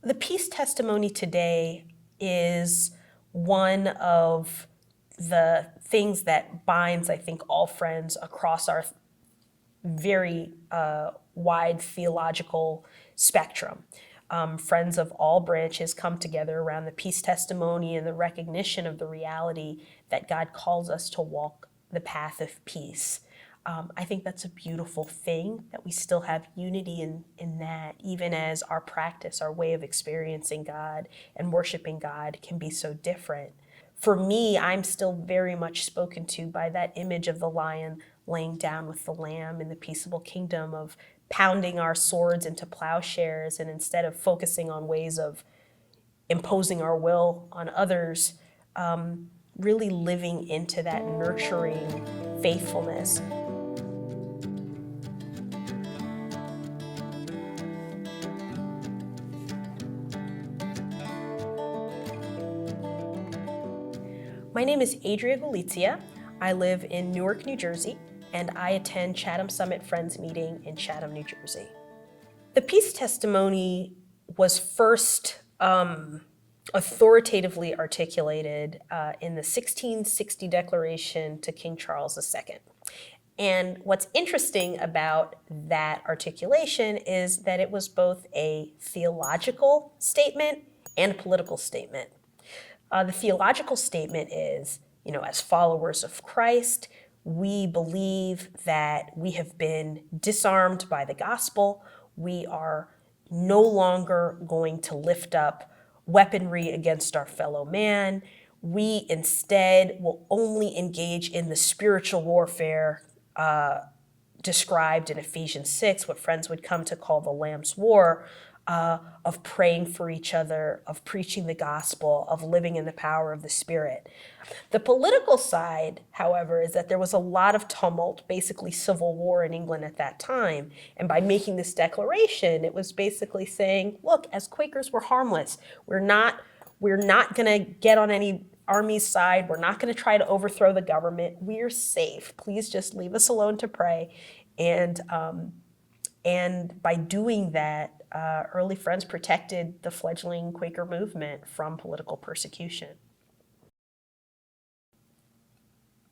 The peace testimony today is one of the things that binds, I think, all friends across our very wide theological spectrum. Friends of all branches come together around the peace testimony and the recognition of the reality that God calls us to walk the path of peace. I think that's a beautiful thing, that we still have unity in that, even as our practice, our way of experiencing God and worshiping God can be so different. For me, I'm still very much spoken to by that image of the lion laying down with the lamb in the peaceable kingdom, of pounding our swords into plowshares, and instead of focusing on ways of imposing our will on others, really living into that nurturing faithfulness. My name is Adria Galizia. I live in Newark, New Jersey, and I attend Chatham Summit Friends Meeting in Chatham, New Jersey. The peace testimony was first authoritatively articulated in the 1660 Declaration to King Charles II. And what's interesting about that articulation is that it was both a theological statement and a political statement. The theological statement is, as followers of Christ, we believe that we have been disarmed by the gospel. We are no longer going to lift up weaponry against our fellow man. We instead will only engage in the spiritual warfare described in Ephesians 6, what friends would come to call the Lamb's War, of praying for each other, of preaching the gospel, of living in the power of the Spirit. The political side, however, is that there was a lot of tumult, basically civil war in England at that time. And by making this declaration, it was basically saying, look, as Quakers, we're harmless. We're not going to get on any army's side. We're not going to try to overthrow the government. We're safe. Please just leave us alone to pray. And by doing that, early friends protected the fledgling Quaker movement from political persecution.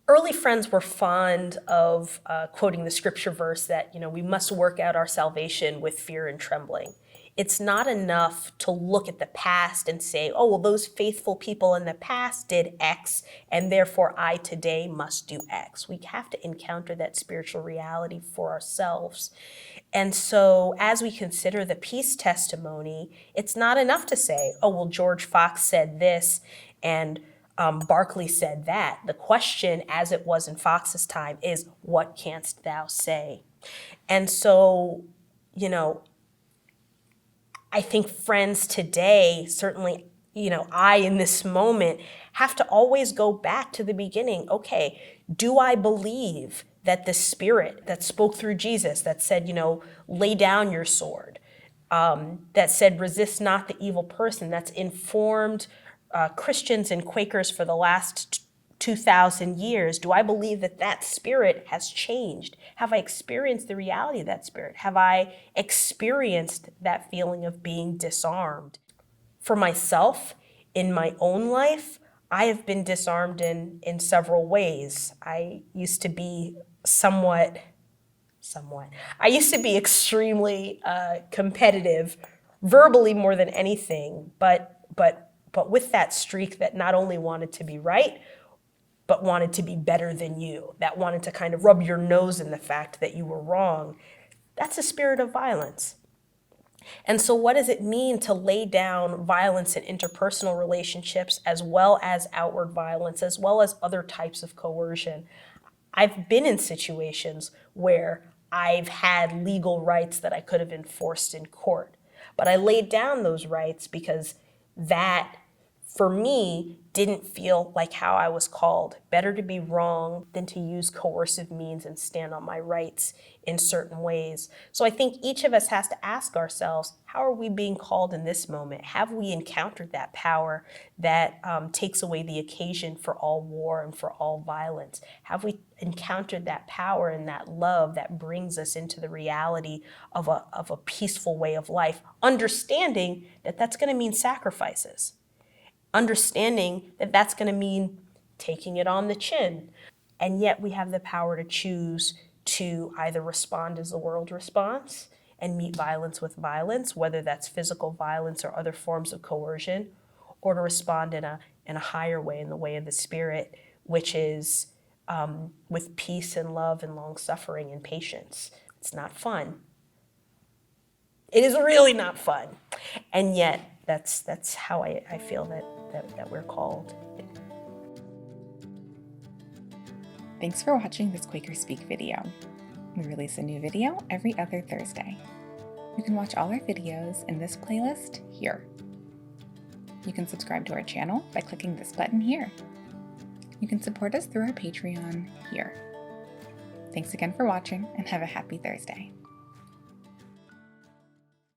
Early friends were fond of quoting the scripture verse that, we must work out our salvation with fear and trembling. It's not enough to look at the past and say, oh, well, those faithful people in the past did X, and therefore I today must do X. We have to encounter that spiritual reality for ourselves. And so as we consider the peace testimony, it's not enough to say, oh, well, George Fox said this, and Barclay said that. The question, as it was in Fox's time, is, what canst thou say? And so, I think friends today, certainly, I in this moment have to always go back to the beginning. Okay, do I believe that the Spirit that spoke through Jesus, that said, lay down your sword, that said, resist not the evil person, that's informed Christians and Quakers for the last 2,000 years, do I believe that that Spirit has changed? Have I experienced the reality of that Spirit? Have I experienced that feeling of being disarmed? For myself, in my own life, I have been disarmed in several ways. I used to be I used to be extremely competitive, verbally more than anything, but with that streak that not only wanted to be right, but wanted to be better than you, that wanted to kind of rub your nose in the fact that you were wrong. That's a spirit of violence. And so what does it mean to lay down violence in interpersonal relationships, as well as outward violence, as well as other types of coercion? I've been in situations where I've had legal rights that I could have enforced in court, but I laid down those rights because that for me, didn't feel like how I was called. Better to be wrong than to use coercive means and stand on my rights in certain ways. So I think each of us has to ask ourselves, how are we being called in this moment? Have we encountered that power that takes away the occasion for all war and for all violence? Have we encountered that power and that love that brings us into the reality of a peaceful way of life, understanding that that's going to mean sacrifices? Understanding that that's going to mean taking it on the chin. And yet we have the power to choose to either respond as the world responds and meet violence with violence, whether that's physical violence or other forms of coercion, or to respond in a higher way, in the way of the Spirit, which is with peace and love and long suffering and patience. It's not fun. It is really not fun. And yet that's how I feel that we're called. Thanks for watching this QuakerSpeak video. We release a new video every other Thursday. You can watch all our videos in this playlist here. You can subscribe to our channel by clicking this button here. You can support us through our Patreon here. Thanks again for watching and have a happy Thursday.